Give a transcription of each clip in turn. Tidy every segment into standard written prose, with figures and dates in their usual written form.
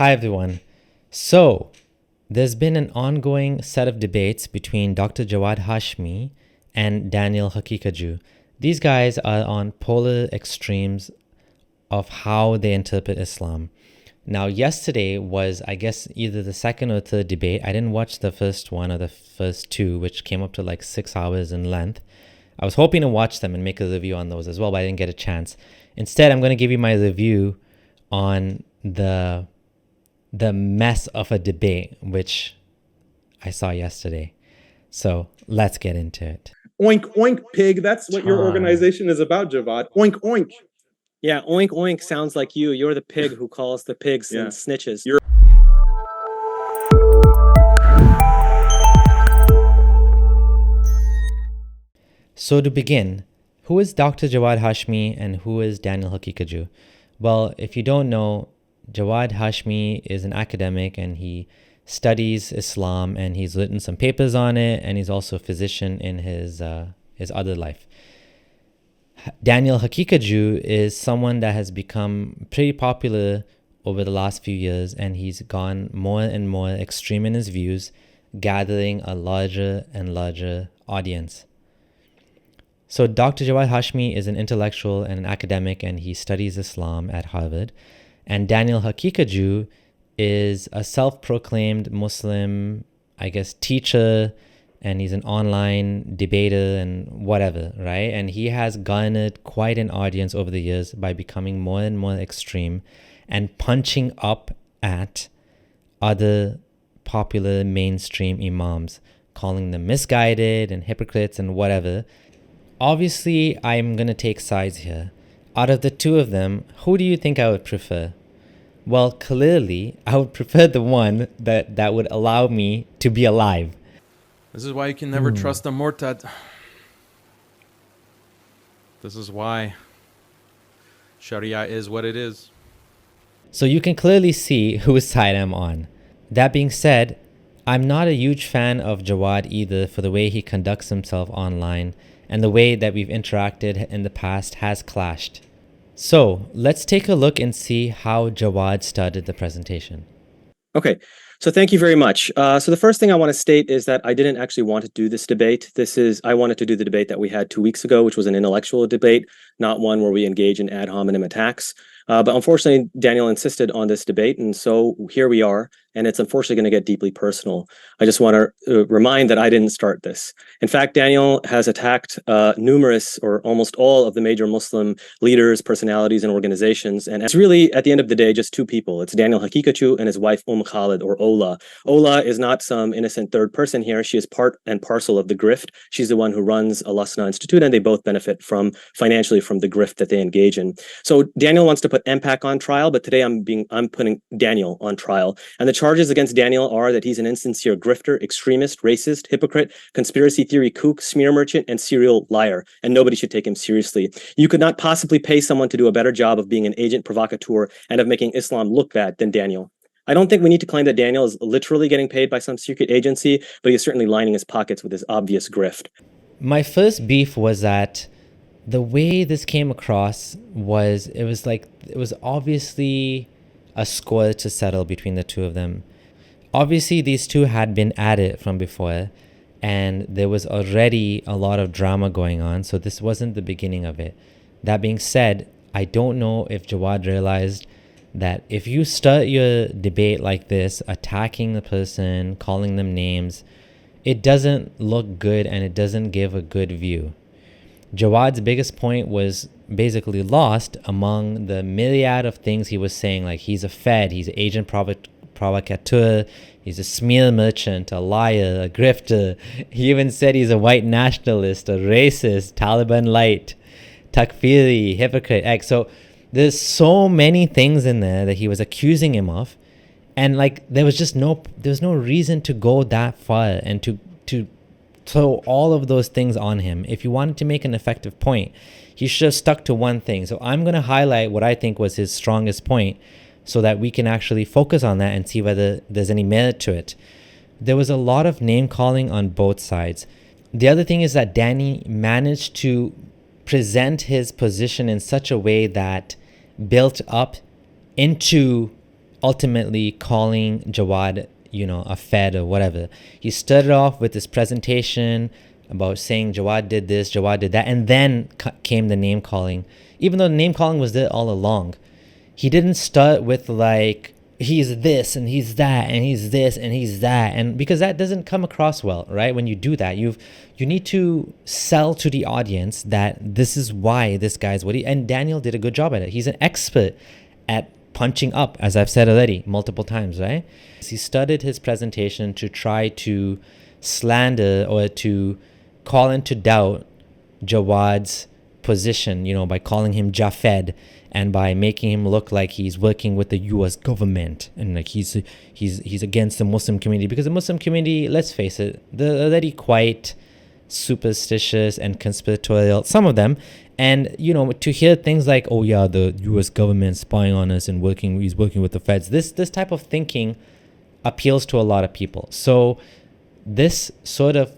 Hi, everyone. So, there's been an ongoing set of debates between Dr. Javad Hashmi and Daniel Hakikaju. These guys are on polar extremes of how they interpret Islam. Now, yesterday was, I guess, either the second or third debate. I didn't watch the first one or the first two, which came up to like 6 hours in length. I was hoping to watch them and make a review on those as well, but I didn't get a chance. Instead, I'm going to give you my review on the mess of a debate, which I saw yesterday. So let's get into it. Oink Oink pig, that's what your organization is about, Javad. Oink Oink. Yeah, Oink Oink sounds like you. You're the pig who calls the pigs and snitches. So to begin, who is Dr. Javad Hashmi and who is Daniel Hakikaju? Well, if you don't know, Javad Hashmi is an academic and he studies Islam and he's written some papers on it, and he's also a physician in his other life. Daniel Hakikaju is someone that has become pretty popular over the last few years, and he's gone more and more extreme in his views, gathering a larger and larger audience. So Dr. Javad Hashmi is an intellectual and an academic, and he studies Islam at Harvard. And Daniel Hakikaju is a self-proclaimed Muslim, I guess, teacher, and he's an online debater and whatever, right? And he has garnered quite an audience over the years by becoming more and more extreme and punching up at other popular mainstream imams, calling them misguided and hypocrites and whatever. Obviously, I'm going to take sides here. Out of the two of them, who do you think I would prefer? Well, clearly, I would prefer the one that would allow me to be alive. This is why you can never trust a Murtad. This is why Sharia is what it is. So you can clearly see whose side I'm on. That being said, I'm not a huge fan of Jawad either for the way he conducts himself online, and the way that we've interacted in the past has clashed. So let's take a look and see how Jawad started the presentation. Okay, so thank you very much. So the first thing I want to state is that I didn't actually want to do this debate. I wanted to do the debate that we had 2 weeks ago, which was an intellectual debate, not one where we engage in ad hominem attacks. But unfortunately, Daniel insisted on this debate, and so here we are, and it's unfortunately going to get deeply personal. I just want to remind that I didn't start this. In fact, Daniel has attacked numerous or almost all of the major Muslim leaders, personalities, and organizations, and it's really, at the end of the day, just two people. It's Daniel Hakikaju and his wife, Khalid, or Ola. Ola is not some innocent third person here. She is part and parcel of the grift. She's the one who runs Al-Asna Institute, and they both benefit financially from the grift that they engage in. So Daniel wants to put MPAC on trial, but today I'm putting Daniel on trial. And the charges against Daniel are that he's an insincere grifter, extremist, racist, hypocrite, conspiracy theory kook, smear merchant, and serial liar. And nobody should take him seriously. You could not possibly pay someone to do a better job of being an agent provocateur and of making Islam look bad than Daniel. I don't think we need to claim that Daniel is literally getting paid by some secret agency, but he's certainly lining his pockets with his obvious grift. My first beef was that the way this came across was, it was obviously a score to settle between the two of them. Obviously, these two had been at it from before, and there was already a lot of drama going on, so this wasn't the beginning of it. That being said, I don't know if Jawad realized that if you start your debate like this, attacking the person, calling them names, it doesn't look good and it doesn't give a good view. Jawad's biggest point was basically lost among the myriad of things he was saying, like he's a Fed, he's an agent provocateur, he's a smear merchant, a liar, a grifter. He even said he's a white nationalist, a racist, Taliban light, takfiri, hypocrite. So there's so many things in there that he was accusing him of, and like there was no reason to go that far and to throw all of those things on him. If you wanted to make an effective point, he should have stuck to one thing. So I'm going to highlight what I think was his strongest point so that we can actually focus on that and see whether there's any merit to it. There was a lot of name calling on both sides. The other thing is that Danny managed to present his position in such a way that built up into ultimately calling Jawad, a Fed or whatever. He started off with this presentation about saying Jawad did this, Jawad did that, and then came the name calling. Even though the name calling was there all along, he didn't start with like, he's this and he's that and he's this and he's that, and because that doesn't come across well, right? When you do that, you need to sell to the audience that this is why this guy's what he, and Daniel did a good job at it. He's an expert at punching up, as I've said already multiple times, right? He started his presentation to try to slander or to call into doubt Jawad's position, by calling him Jafed and by making him look like he's working with the US government and like he's against the Muslim community, because the Muslim community, let's face it, they're already quite superstitious and conspiratorial, some of them. And to hear things like, oh yeah, the US government spying on us and he's working with the feds, this type of thinking appeals to a lot of people. So this sort of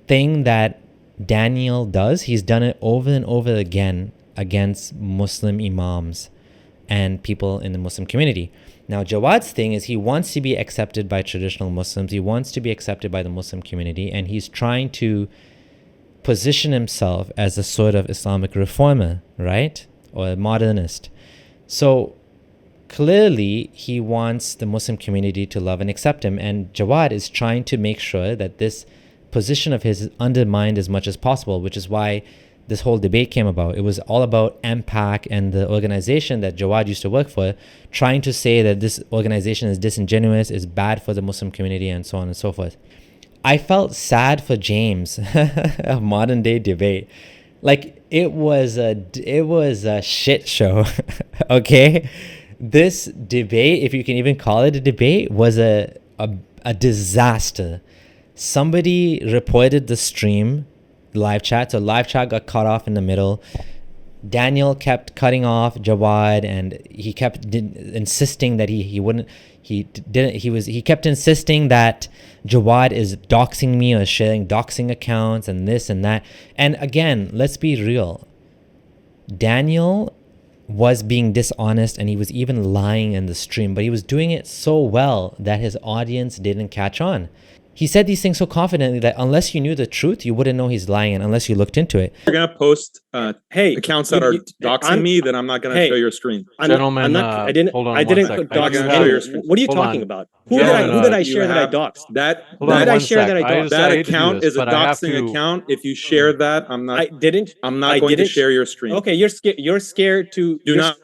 thing that Daniel does, he's done it over and over again against Muslim imams and people in the Muslim community. Now, Jawad's thing is he wants to be accepted by traditional Muslims. He wants to be accepted by the Muslim community, and he's trying to position himself as a sort of Islamic reformer, right? Or a modernist. So clearly, he wants the Muslim community to love and accept him, and Jawad is trying to make sure that this position of his is undermined as much as possible, which is why this whole debate came about. It was all about MPAC and the organization that Jawad used to work for, trying to say that this organization is disingenuous, is bad for the Muslim community, and so on and so forth. I felt sad for James, a modern day debate. Like, it was a shit show, okay? This debate, if you can even call it a debate, was a disaster. Somebody reported the stream, live chat, so live chat got cut off in the middle. Daniel kept cutting off Jawad, and he kept insisting that he kept insisting that Jawad is doxing me or sharing doxing accounts and this and that. And again, let's be real. Daniel was being dishonest, and he was even lying in the stream, but he was doing it so well that his audience didn't catch on. He said these things so confidently that unless you knew the truth, you wouldn't know he's lying, and unless you looked into it. You're going to post accounts that are doxing me, then I'm not going to show your screen. Gentlemen, I didn't dox anyone. What are you talking about? Who did I share that I doxed? That account is a doxing account. If you share that, I'm not going to share your screen. Okay, you're scared to do not.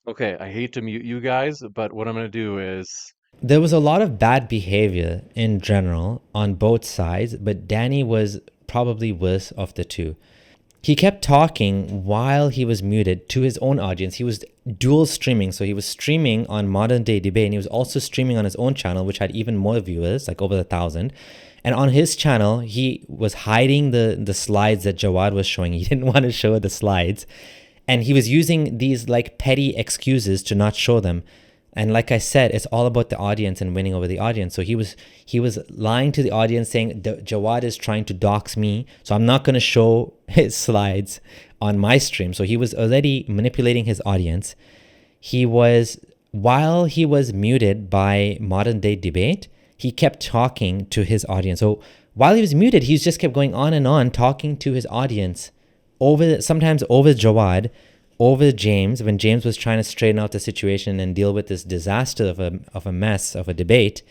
Okay, I hate to mute you guys, but what I'm going to do is... There was a lot of bad behavior in general on both sides, but Danny was probably worse of the two. He kept talking while he was muted to his own audience. He was dual streaming, so he was streaming on Modern Day Debate, and he was also streaming on his own channel, which had even more viewers, like over 1,000. And on his channel, he was hiding the slides that Jawad was showing. He didn't want to show the slides, and he was using these like petty excuses to not show them. And like I said, it's all about the audience and winning over the audience. So he was lying to the audience, saying Jawad is trying to dox me, so I'm not going to show his slides on my stream. So he was already manipulating his audience. While he was muted by Modern Day Debate, he kept talking to his audience. So while he was muted, he just kept going on and on talking to his audience, sometimes over Jawad, over James, when James was trying to straighten out the situation and deal with this disaster of a mess of a debate.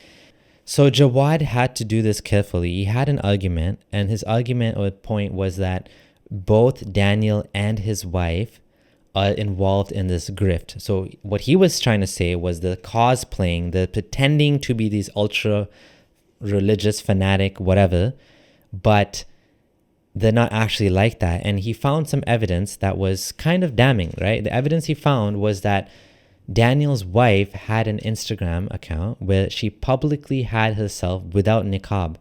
So Jawad had to do this carefully. He had an argument, and his argument or point was that both Daniel and his wife are involved in this grift. So what he was trying to say was the cosplaying, the pretending to be these ultra religious fanatic, whatever, but they're not actually like that. And he found some evidence that was kind of damning, right? The evidence he found was that Daniel's wife had an Instagram account where she publicly had herself without niqab.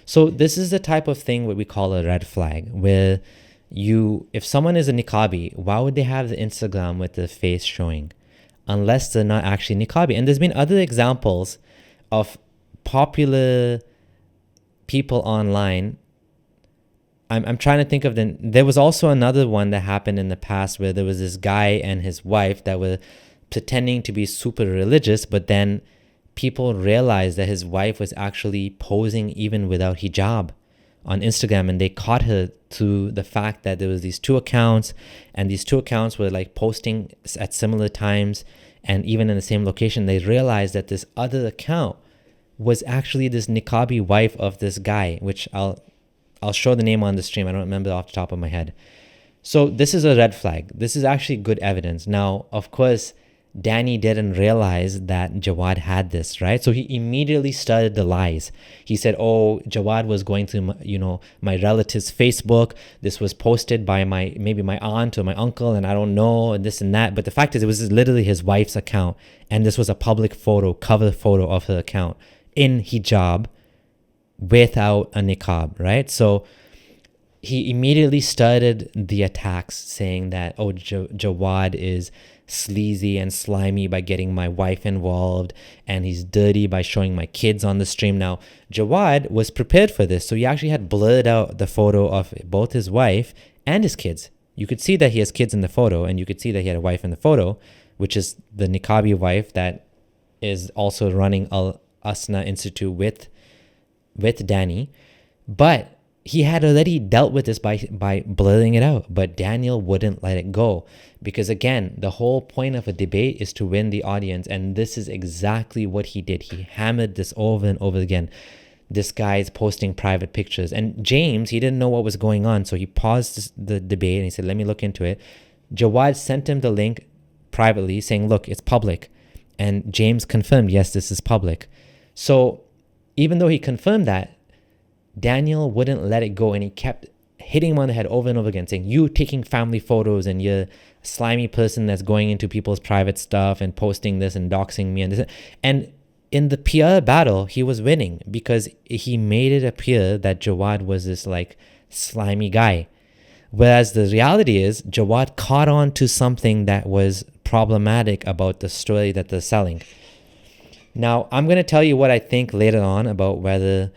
So this is the type of thing what we call a red flag, where if someone is a niqabi, why would they have the Instagram with the face showing? Unless they're not actually niqabi. And there's been other examples of popular people online. I'm trying to think of there was also another one that happened in the past where there was this guy and his wife that were pretending to be super religious, but then people realized that his wife was actually posing even without hijab on Instagram, and they caught her through the fact that there was these two accounts, and these two accounts were like posting at similar times and even in the same location. They realized that this other account was actually this niqabi wife of this guy, which I'll show the name on the stream. I don't remember off the top of my head. So this is a red flag. This is actually good evidence. Now, of course, Danny didn't realize that Jawad had this, right? So he immediately started the lies. He said, oh, Jawad was going through my relative's Facebook. This was posted by maybe my aunt or my uncle, and I don't know, and this and that. But the fact is, it was literally his wife's account, and this was a public photo, cover photo of her account in hijab without a niqab, right? So he immediately started the attacks saying that, oh, Jawad is sleazy and slimy by getting my wife involved, and he's dirty by showing my kids on the stream. Now, Jawad was prepared for this, so he actually had blurred out the photo of both his wife and his kids. You could see that he has kids in the photo, and you could see that he had a wife in the photo, which is the niqabi wife that is also running Al Asna Institute with Danny. But he had already dealt with this by blurring it out, but Daniel wouldn't let it go, because again, the whole point of a debate is to win the audience, and this is exactly what he did. He hammered this over and over again. This guy's posting private pictures, and James, he didn't know what was going on, so he paused the debate and he said, let me look into it. Jawad sent him the link privately saying, look, it's public, and James confirmed, yes, this is public. So even though he confirmed that, Daniel wouldn't let it go, and he kept hitting him on the head over and over again, saying, you taking family photos, and you're a slimy person that's going into people's private stuff and posting this and doxing me and this. And in the PR battle, he was winning because he made it appear that Jawad was this like slimy guy. Whereas the reality is Jawad caught on to something that was problematic about the story that they're selling. Now, I'm going to tell you what I think later on about whether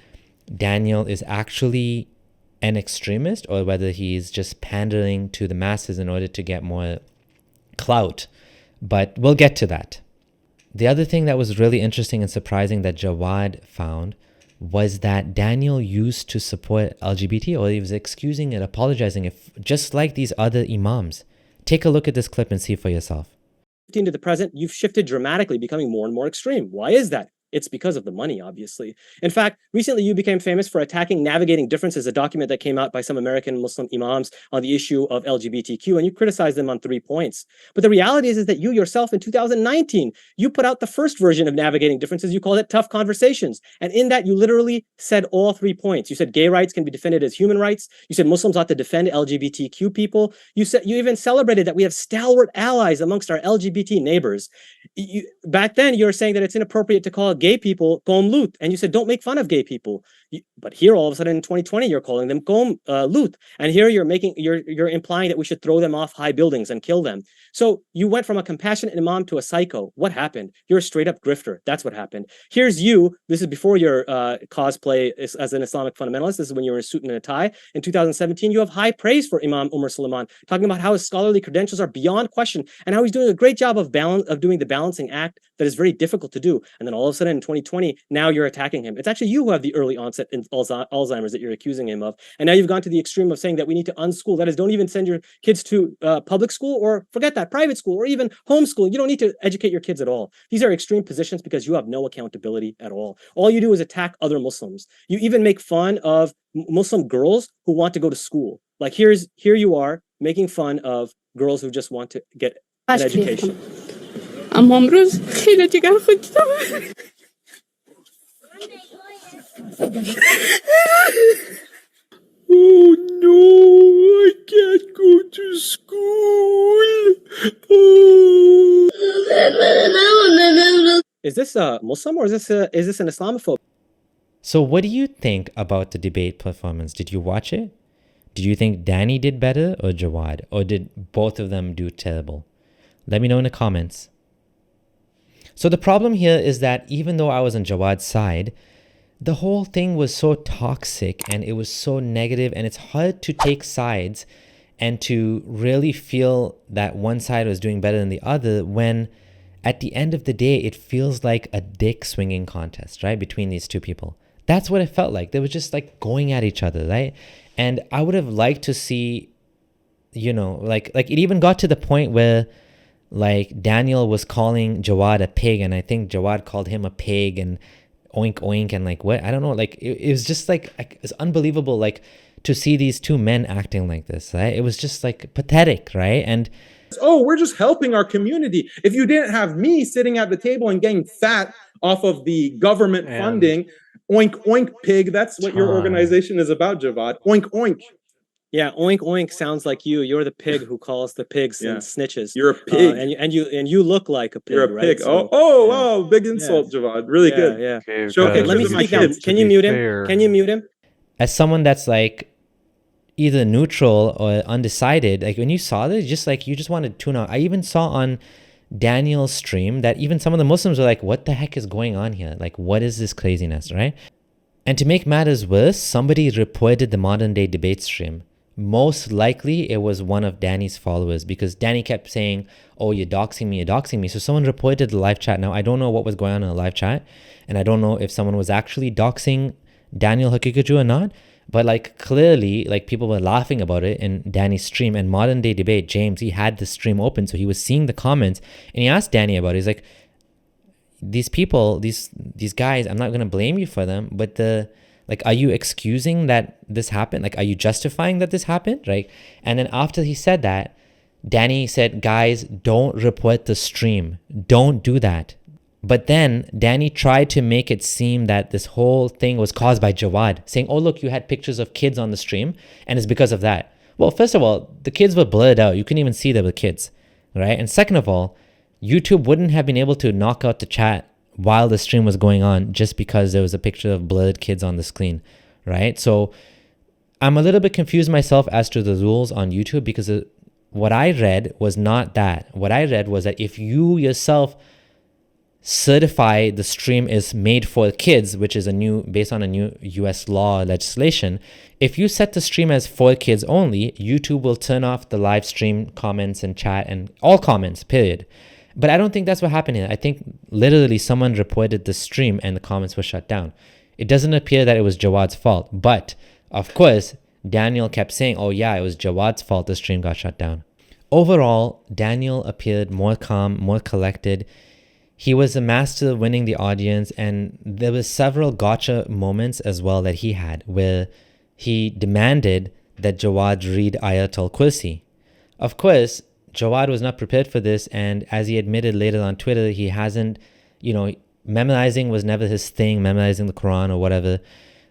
Daniel is actually an extremist or whether he's just pandering to the masses in order to get more clout. But we'll get to that. The other thing that was really interesting and surprising that Jawad found was that Daniel used to support LGBT, or he was excusing and apologizing, if just like these other imams. Take a look at this clip and see for yourself. To the present, you've shifted dramatically, becoming more and more extreme. Why is that? It's because of the money, obviously. In fact, recently you became famous for attacking Navigating Differences, a document that came out by some American Muslim imams on the issue of LGBTQ, and you criticized them on 3 points. But the reality is that you yourself in 2019, you put out the first version of Navigating Differences. You called it Tough Conversations. And in that, you literally said all 3 points. You said gay rights can be defended as human rights. You said Muslims ought to defend LGBTQ people. You even celebrated that we have stalwart allies amongst our LGBT neighbors. Back then, you were saying that it's inappropriate to call gay people Qom Lut, and you said don't make fun of gay people. But here, all of a sudden, in 2020, you're calling them Qom Lut, and here you're implying that we should throw them off high buildings and kill them. So you went from a compassionate imam to a psycho. What happened? You're a straight up grifter. That's what happened. Here's you. This is before your cosplay as an Islamic fundamentalist. This is when you were in a suit and a tie. In 2017, you have high praise for Imam Umar Suleiman, talking about how his scholarly credentials are beyond question and how he's doing a great job of doing the balancing act that is very difficult to do. And then all of a sudden in 2020, now you're attacking him. It's actually you who have the early onset in Alzheimer's that you're accusing him of. And now you've gone to the extreme of saying that we need to unschool. That is, don't even send your kids to public school, or forget that, private school, or even homeschool. You don't need to educate your kids at all. These are extreme positions because you have no accountability at all. All you do is attack other Muslims. You even make fun of Muslim girls who want to go to school. Like here you are making fun of girls who just want to get an education. اما امروز خیلی جگر خودم Oh no, I can't go to school. Oh. Is this a Muslim or is this an Islamophobe? So what do you think about the debate performance? Did you watch it? Did you think Danny did better or Jawad? Or did both of them do terrible? Let me know in the comments. So the problem here is that even though I was on Jawad's side, the whole thing was so toxic and it was so negative, and it's hard to take sides and to really feel that one side was doing better than the other when at the end of the day, it feels like a dick swinging contest, right? Between these two people. That's what it felt like. They were just like going at each other, right? And I would have liked to see, like it even got to the point where like Daniel was calling Jawad a pig, and I think Jawad called him a pig, and Oink Oink, and like what? I don't know. Like it was just like it's unbelievable, like to see these two men acting like this, right? It was just like pathetic, right? And we're just helping our community. If you didn't have me sitting at the table and getting fat off of the government funding, Oink Oink pig, that's what your organization is about, Javad. Oink Oink. Yeah, Oink Oink sounds like you. You're the pig who calls the pigs and snitches. You're a pig, and you look like a pig. You're a right? pig. So, big insult, Javad. Really good. Yeah. Okay, let me speak down. Can you mute him? Can you mute him? As someone that's like either neutral or undecided, like when you saw this, you just wanted to tune out. I even saw on Daniel's stream that even some of the Muslims were like, what the heck is going on here? Like, what is this craziness, right? And to make matters worse, somebody reported the modern day debate stream. Most likely it was one of Danny's followers, because Danny kept saying, oh, you're doxing me. So someone reported the live chat. Now, I don't know what was going on in the live chat, and I don't know if someone was actually doxing Daniel Hakikaju or not, but like clearly like people were laughing about it in Danny's stream. And modern day debate, James, he had the stream open, so he was seeing the comments, and he asked Danny about it. He's like, these people, these guys, I'm not going to blame you for them, but are you excusing that this happened? Like, are you justifying that this happened? Right? And then after he said that, Danny said, guys, don't report the stream. Don't do that. But then Danny tried to make it seem that this whole thing was caused by Jawad, saying, oh, look, you had pictures of kids on the stream, and it's because of that. Well, first of all, the kids were blurred out. You couldn't even see they were kids, right? And second of all, YouTube wouldn't have been able to knock out the chat while the stream was going on just because there was a picture of blurred kids on the screen, right? So I'm a little bit confused myself as to the rules on YouTube, because what I read was not that. What I read was that if you yourself certify the stream is made for kids, which is based on a new US law legislation, if you set the stream as for kids only, YouTube will turn off the live stream comments and chat and all comments, period. But I don't think that's what happened here. I think literally someone reported the stream and the comments were shut down. It doesn't appear that it was Jawad's fault, but of course, Daniel kept saying, oh yeah, it was Jawad's fault the stream got shut down. Overall, Daniel appeared more calm, more collected. He was a master of winning the audience, and there were several gotcha moments as well that he had, where he demanded that Jawad read Ayatul Kursi. Of course, Jawad was not prepared for this, and as he admitted later on Twitter, he hasn't, memorizing was never his thing, memorizing the Quran or whatever.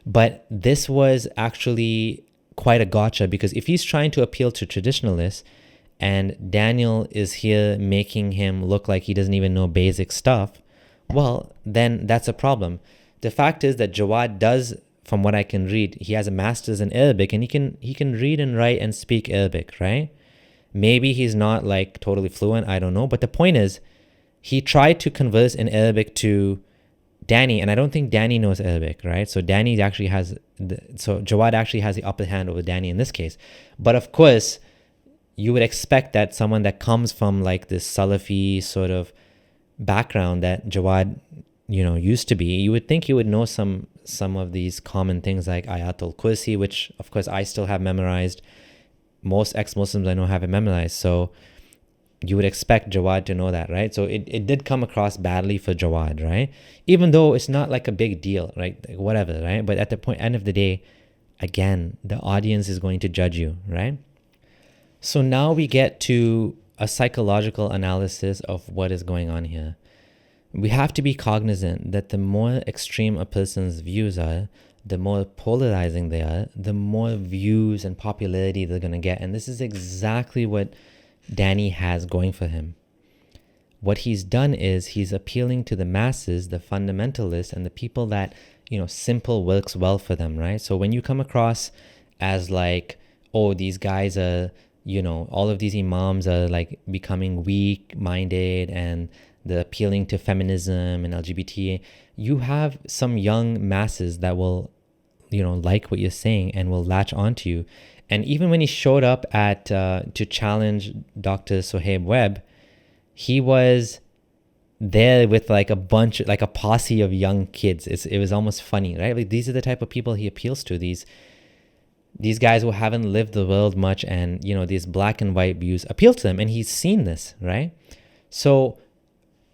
But this was actually quite a gotcha, because if he's trying to appeal to traditionalists, and Daniel is here making him look like he doesn't even know basic stuff, well, then that's a problem. The fact is that Jawad does, from what I can read, he has a master's in Arabic, and he can read and write and speak Arabic, right? Maybe he's not like totally fluent, I don't know. But the point is, he tried to converse in Arabic to Danny, and I don't think Danny knows Arabic, right? So Jawad actually has the upper hand over Danny in this case. But of course, you would expect that someone that comes from like this Salafi sort of background that Jawad, used to be, you would think he would know some of these common things like Ayatul Kursi, which of course I still have memorized. Most ex-Muslims I know have it memorized. So you would expect Jawad to know that, right? So it did come across badly for Jawad, right? Even though it's not like a big deal, right? Like whatever, right? But at the end of the day, again, the audience is going to judge you, right? So now we get to a psychological analysis of what is going on here. We have to be cognizant that the more extreme a person's views are, the more polarizing they are, the more views and popularity they're going to get. And this is exactly what Danny has going for him. What he's done is he's appealing to the masses, the fundamentalists, and the people that, simple works well for them, right? So when you come across as like, oh, these guys are, all of these imams are like becoming weak-minded and they're appealing to feminism and LGBT, you have some young masses that will, like what you're saying and will latch onto you. And even when he showed up to challenge Dr. Sohaib Webb, he was there with like like a posse of young kids. It was almost funny, right? Like these are the type of people he appeals to. These guys who haven't lived the world much, and these black and white views appeal to them, and he's seen this, right? So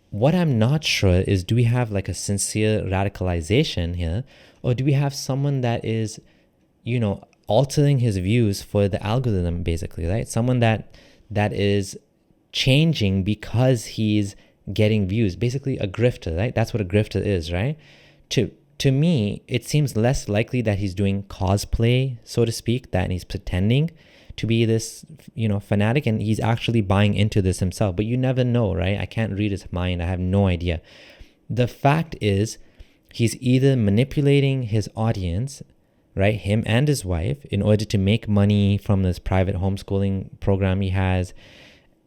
what I'm not sure is, do we have like a sincere radicalization here, or do we have someone that is, altering his views for the algorithm, basically, right? Someone that is changing because he's getting views, basically a grifter, right? That's what a grifter is, right? To me, it seems less likely that he's doing cosplay, so to speak, that he's pretending to be this, fanatic, and he's actually buying into this himself. But you never know, right? I can't read his mind. I have no idea. The fact is, he's either manipulating his audience, right, him and his wife, in order to make money from this private homeschooling program he has,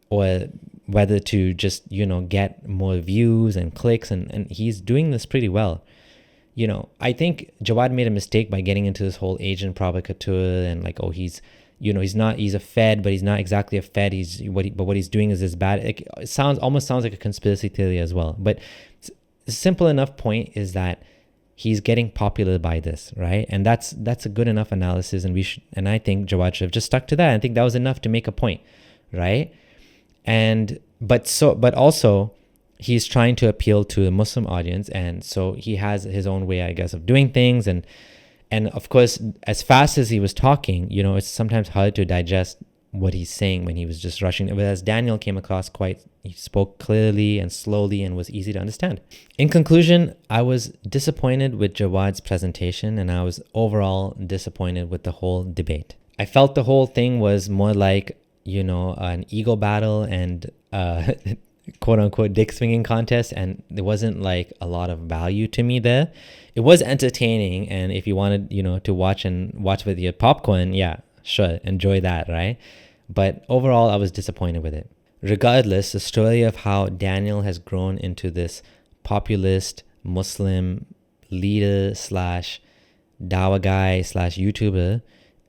or whether to just, get more views and clicks, and he's doing this pretty well. I think Javad made a mistake by getting into this whole Asian provocateur and like, oh, he's a Fed, but he's not exactly a Fed. But what he's doing is this bad. It almost sounds like a conspiracy theory as well. But the simple enough point is that he's getting popular by this, right? And that's a good enough analysis, and I think Javad should have just stuck to that. I think that was enough to make a point, right? But also, he's trying to appeal to a Muslim audience, and so he has his own way, I guess, of doing things, and of course, as fast as he was talking, it's sometimes hard to digest what he's saying when he was just rushing. Whereas Daniel came across he spoke clearly and slowly and was easy to understand. In conclusion, I was disappointed with Jawad's presentation, and I was overall disappointed with the whole debate. I felt the whole thing was more like, an ego battle and quote unquote dick swinging contest, and there wasn't like a lot of value to me there. It was entertaining, and if you wanted to watch with your popcorn, yeah, sure, enjoy that, right? But overall, I was disappointed with it. Regardless, the story of how Daniel has grown into this populist Muslim leader / Dawa guy / YouTuber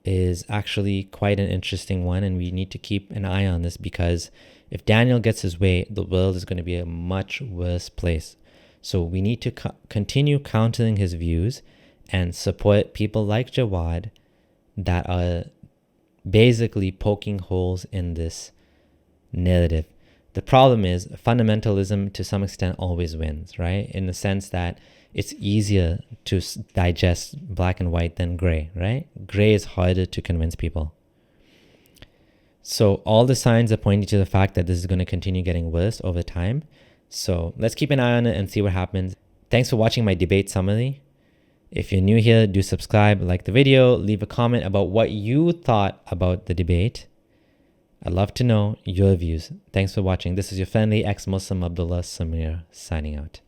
is actually quite an interesting one, and we need to keep an eye on this, because if Daniel gets his way, the world is going to be a much worse place. So we need to continue countering his views and support people like Javad that are basically poking holes in this narrative. The problem is fundamentalism to some extent always wins, right? In the sense that it's easier to digest black and white than gray, right? Gray is harder to convince people. So all the signs are pointing to the fact that this is going to continue getting worse over time. So let's keep an eye on it and see what happens. Thanks for watching my debate summary. If you're new here, do subscribe, like the video, leave a comment about what you thought about the debate. I'd love to know your views. Thanks for watching. This is your friendly ex-Muslim Abdullah Samir signing out.